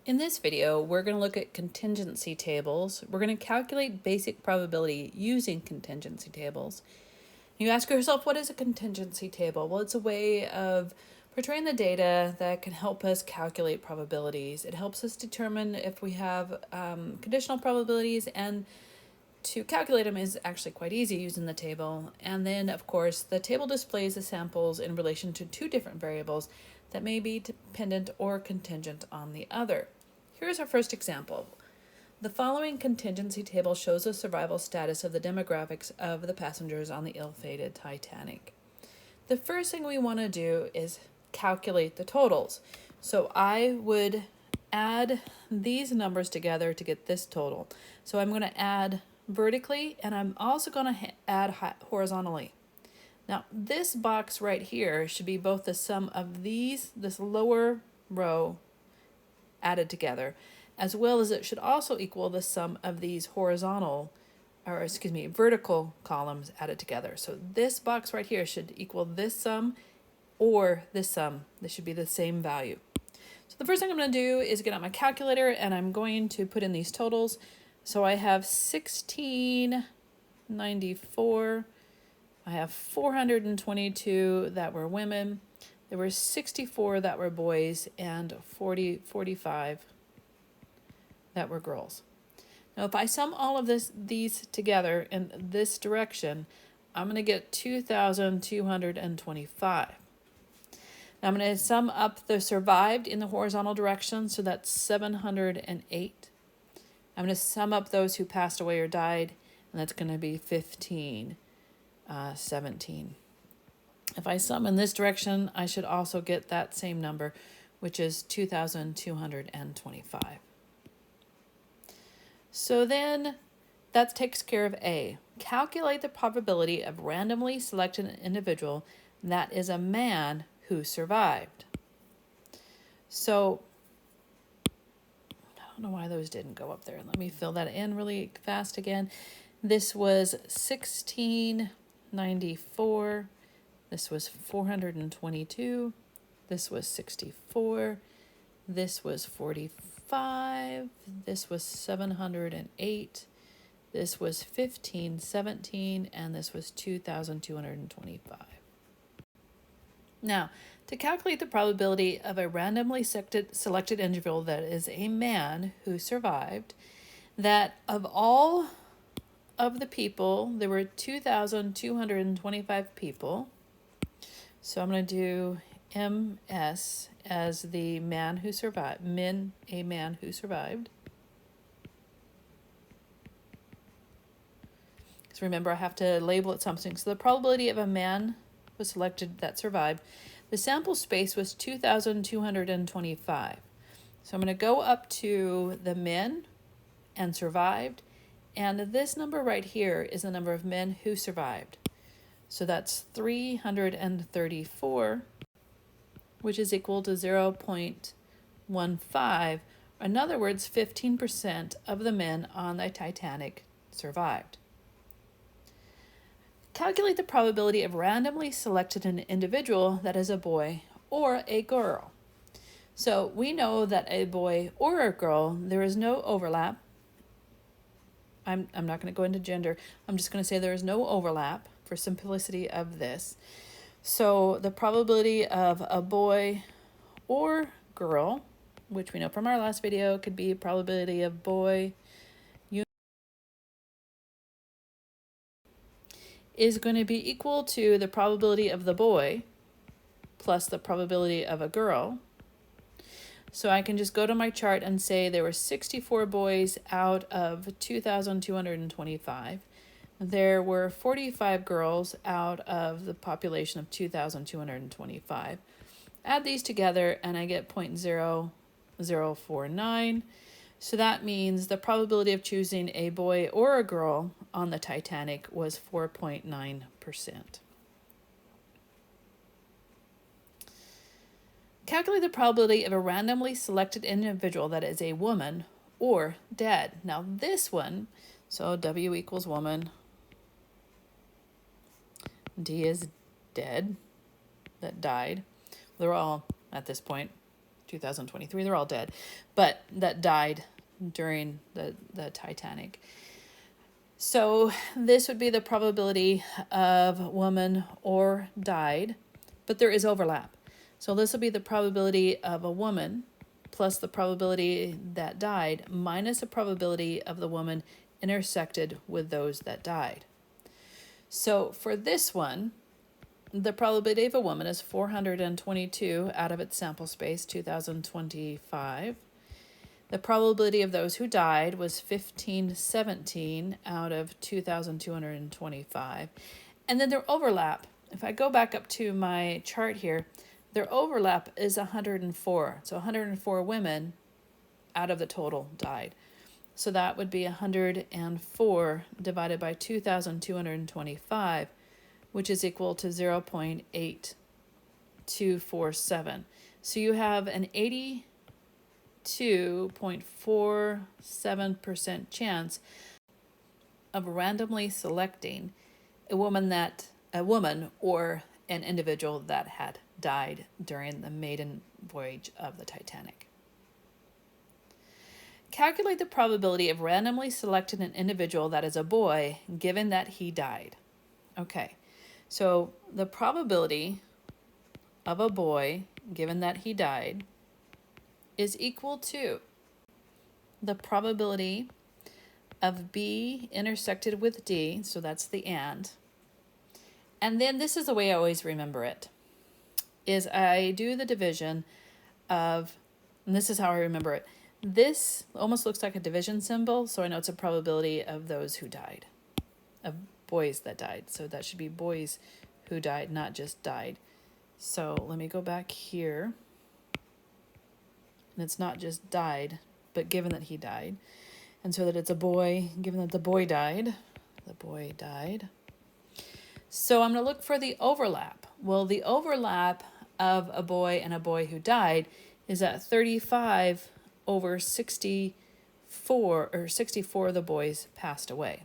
In this video, we're going to look at contingency tables. We're going to calculate basic probability using contingency tables. You ask yourself, what is a contingency table? Well, it's a way of portraying the data that can help us calculate probabilities. It helps us determine if we have conditional probabilities, and to calculate them is actually quite easy using the table. And then, of course, the table displays the samples in relation to two different variables that may be dependent or contingent on the other. Here's our first example. The following contingency table shows the survival status of the demographics of the passengers on the ill-fated Titanic. The first thing we want to do is calculate the totals. So I would add these numbers together to get this total. So I'm going to add vertically, and I'm also going to add horizontally. Now, this box right here should be both the sum of this lower row added together, as well as it should also equal the sum of these vertical columns added together. So this box right here should equal this sum or this sum. This should be the same value. So the first thing I'm going to do is get out my calculator, and I'm going to put in these totals. So I have 1694. I have 422 that were women. There were 64 that were boys, and 45 that were girls. Now, if I sum all of these together in this direction, I'm going to get 2,225. Now, I'm going to sum up the survived in the horizontal direction, so that's 708. I'm going to sum up those who passed away or died, and that's going to be 17. If I sum in this direction, I should also get that same number, which is 2,225. So then that takes care of A. Calculate the probability of randomly selecting an individual that is a man who survived. So I don't know why those didn't go up there. Let me fill that in really fast again. This was 1694. This was 422. This was 64. This was 45. This was 708. This was 1517. And this was 2,225. Now, to calculate the probability of a randomly selected individual that is a man who survived, that of all of the people, there were 2,225 people. So I'm going to do MS as the man who survived, a man who survived. Because remember, I have to label it something. So the probability of a man was selected that survived. The sample space was 2,225. So I'm going to go up to the men and survived. And this number right here is the number of men who survived. So that's 334, which is equal to 0.15. In other words, 15% of the men on the Titanic survived. Calculate the probability of randomly selecting an individual that is a boy or a girl. So we know that a boy or a girl, there is no overlap. I'm not going to go into gender. I'm just going to say there is no overlap for simplicity of this. So the probability of a boy or girl, which we know from our last video, could be probability of boy, is going to be equal to the probability of the boy plus the probability of a girl. So I can just go to my chart and say there were 64 boys out of 2,225. There were 45 girls out of the population of 2,225. Add these together and I get 0.0049. So that means the probability of choosing a boy or a girl on the Titanic was 4.9%. Calculate the probability of a randomly selected individual that is a woman or dead. Now this one, so W equals woman, D is dead, that died. They're all, at this point, 2023, they're all dead, but that died during the Titanic. So this would be the probability of woman or died, but there is overlap. So this will be the probability of a woman plus the probability that died minus the probability of the woman intersected with those that died. So for this one, the probability of a woman is 422 out of its sample space, 2025. The probability of those who died was 1517 out of 2,225. And then their overlap, if I go back up to my chart here, their overlap is 104. So 104 women out of the total died. So that would be 104 divided by 2,225, which is equal to 0.8247. So you have an 82.47% chance of randomly selecting a woman or an individual that had died during the maiden voyage of the Titanic. Calculate the probability of randomly selecting an individual that is a boy, given that he died. Okay, so the probability of a boy, given that he died, is equal to the probability of B intersected with D, so that's the and then this is the way I always remember it, is I do the division of, and this is how I remember it. This almost looks like a division symbol, so I know it's a probability of those who died, of boys that died. So that should be boys who died, not just died. So let me go back here. And it's not just died, but given that he died. And so that it's a boy, given that the boy died. The boy died. So I'm going to look for the overlap. Well, the overlap of a boy and a boy who died is at 35 over 64, or 64 of the boys passed away.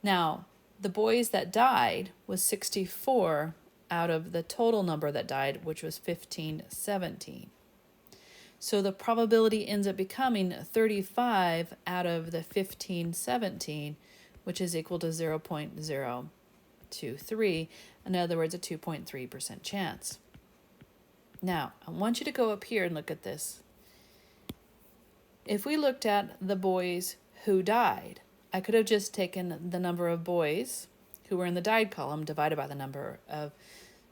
Now, the boys that died was 64 out of the total number that died, which was 1517. So the probability ends up becoming 35 out of the 1517, which is equal to 0.023. In other words, a 2.3% chance. Now, I want you to go up here and look at this. If we looked at the boys who died, I could have just taken the number of boys who were in the died column divided by the number of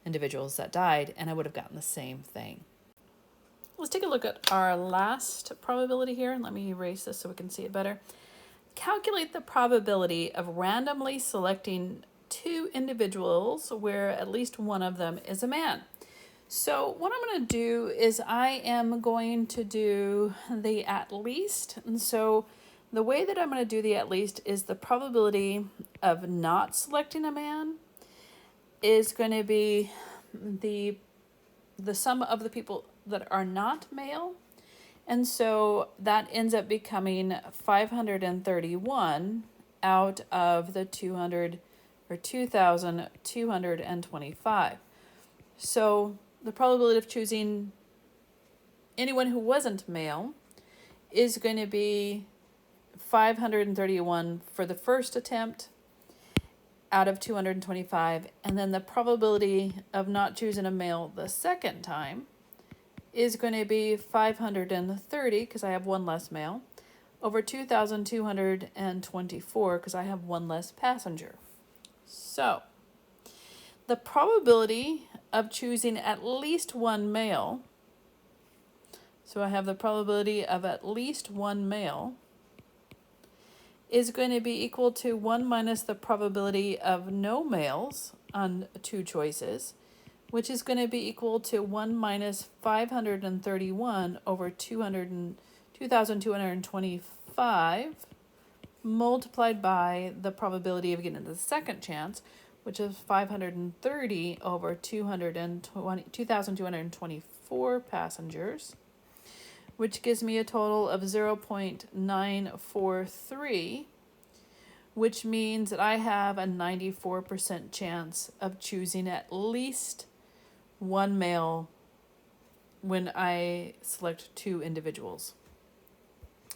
individuals that died, and I would have gotten the same thing. Let's take a look at our last probability here. Let me erase this so we can see it better. Calculate the probability of randomly selecting two individuals where at least one of them is a man. So what I'm going to do is I am going to do the at least. And so the way that I'm going to do the at least is the probability of not selecting a man is going to be the sum of the people that are not male. And so that ends up becoming 531 out of the 2,225. So the probability of choosing anyone who wasn't male is going to be 531 for the first attempt out of 225, and then the probability of not choosing a male the second time is going to be 530, because I have one less male, over 2,224, because I have one less passenger. So the probability of choosing at least one male, so I have the probability of at least one male, is going to be equal to 1 minus the probability of no males on two choices, which is going to be equal to 1 minus 531 over 2,225 multiplied by the probability of getting the second chance, which is 530 over 2,224 passengers, which gives me a total of 0.943, which means that I have a 94% chance of choosing at least one male when I select two individuals.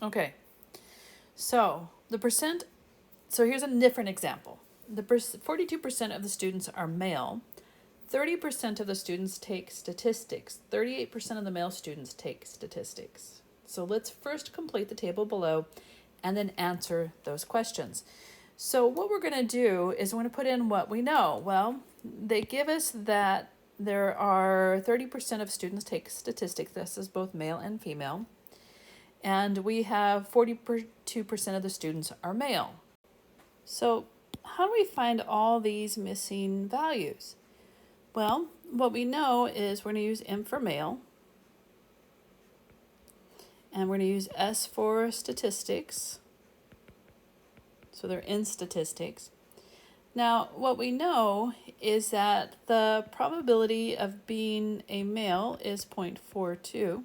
Okay, so so here's a different example. 42% of the students are male, 30% of the students take statistics, 38% of the male students take statistics. So let's first complete the table below and then answer those questions. So what we're going to do is we're going to put in what we know. Well, they give us that there are 30% of students take statistics. This is both male and female. And we have 42% of the students are male. So how do we find all these missing values? Well, what we know is we're going to use M for male. And we're going to use S for statistics. So they're in statistics. Now, what we know is that the probability of being a male is 0.42.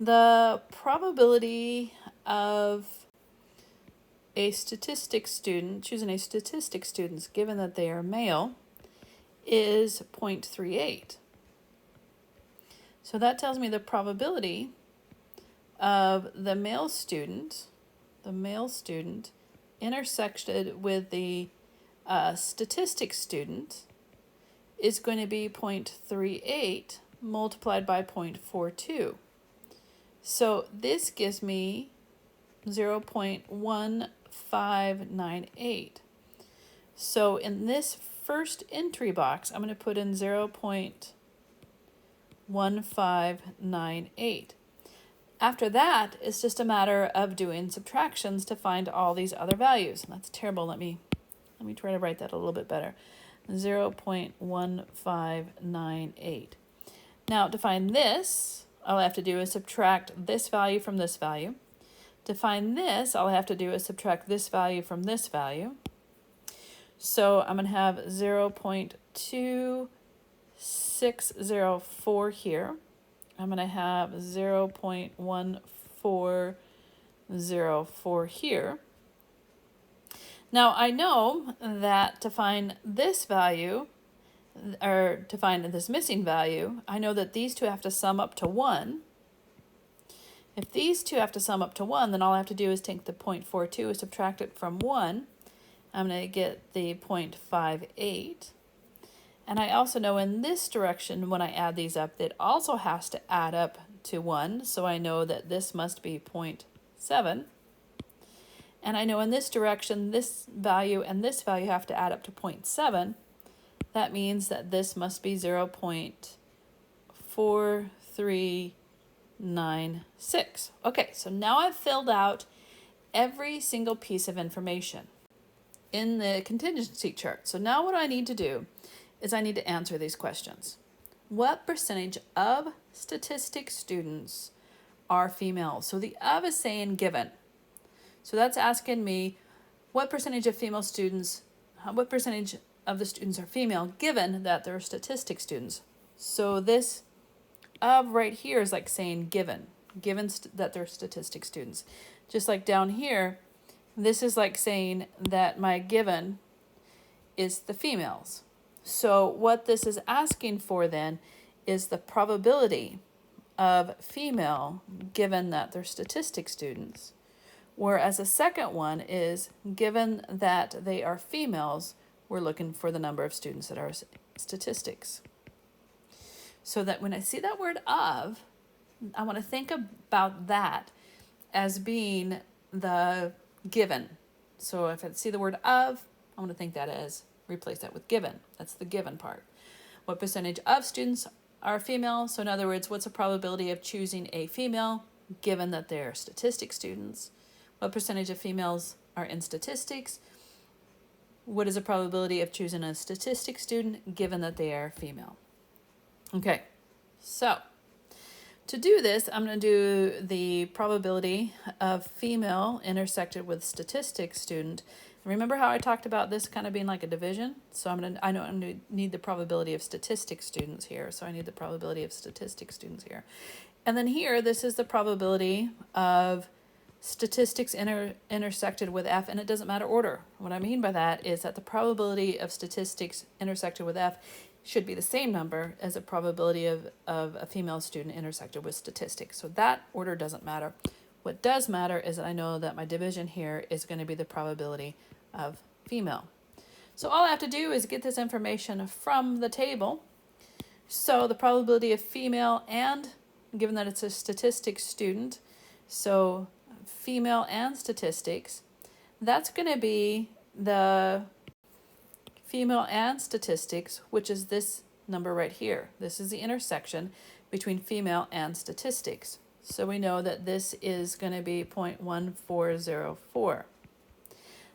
The probability of a statistics student, choosing a statistics student, given that they are male, is 0.38. So that tells me the probability of the male student intersected with the statistics student is going to be 0.38 multiplied by 0.42. So this gives me 0.1598. So in this first entry box, I'm going to put in 0.1598. After that, it's just a matter of doing subtractions to find all these other values. That's terrible. Let me try to write that a little bit better. 0.1598. Now, to find this, all I have to do is subtract this value from this value. To find this, all I have to do is subtract this value from this value. So I'm going to have 0.2604 here. I'm going to have 0.1404 here. Now I know that to find this value, or to find this missing value, I know that these two have to sum up to 1. If these two have to sum up to 1, then all I have to do is take the 0.42 and subtract it from 1. I'm going to get the 0.58. And I also know in this direction, when I add these up, it also has to add up to 1. So I know that this must be 0.7. And I know in this direction, this value and this value have to add up to 0.7. That means that this must be 0.4396. Okay, so now I've filled out every single piece of information in the contingency chart. So now what I need to do is I need to answer these questions. What percentage of statistics students are female? So the of is saying given. So that's asking me what percentage of female students, what percentage of the students are female given that they're statistics students. So this of right here is like saying given that they're statistics students. Just like down here, this is like saying that my given is the females. So what this is asking for then is the probability of female given that they're statistics students. Whereas the second one is given that they are females, we're looking for the number of students that are statistics. So that when I see that word of, I want to think about that as being the given. So if I see the word of, I want to think that as replace that with given. That's the given part. What percentage of students are female? So in other words, what's the probability of choosing a female given that they're statistics students? What percentage of females are in statistics? What is the probability of choosing a statistics student given that they are female? Okay, so to do this, I'm going to do the probability of female intersected with statistics student. Remember how I talked about this kind of being like a division? So I know I'm going to need the probability of statistics students here. So I need the probability of statistics students here. And then here, this is the probability of statistics intersected with F, and it doesn't matter order. What I mean by that is that the probability of statistics intersected with F should be the same number as the probability of a female student intersected with statistics. So that order doesn't matter. What does matter is that I know that my division here is going to be the probability of female. So all I have to do is get this information from the table. So the probability of female, and given that it's a statistics student, so female and statistics, that's going to be the female and statistics, which is this number right here. This is the intersection between female and statistics. So we know that this is going to be 0.1404.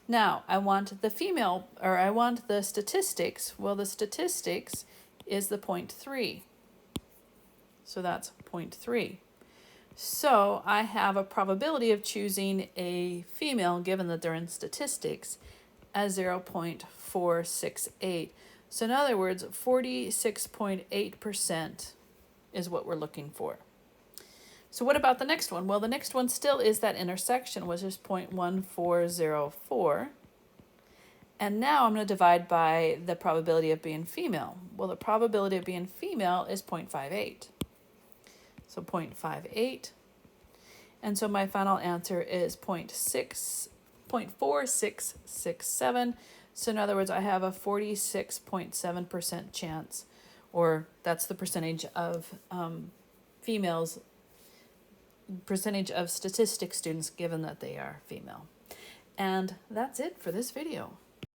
Now, I want the female, or I want the statistics. Well, the statistics is the 0.3. So that's 0.3. So I have a probability of choosing a female, given that they're in statistics, as 0.468. So in other words, 46.8% is what we're looking for. So what about the next one? Well, the next one still is that intersection, which is 0.1404. And now I'm going to divide by the probability of being female. Well, the probability of being female is 0.58. So 0.58. And so my final answer is 0.4667. So in other words, I have a 46.7% chance, or that's the percentage of percentage of statistics students given that they are female. And that's it for this video.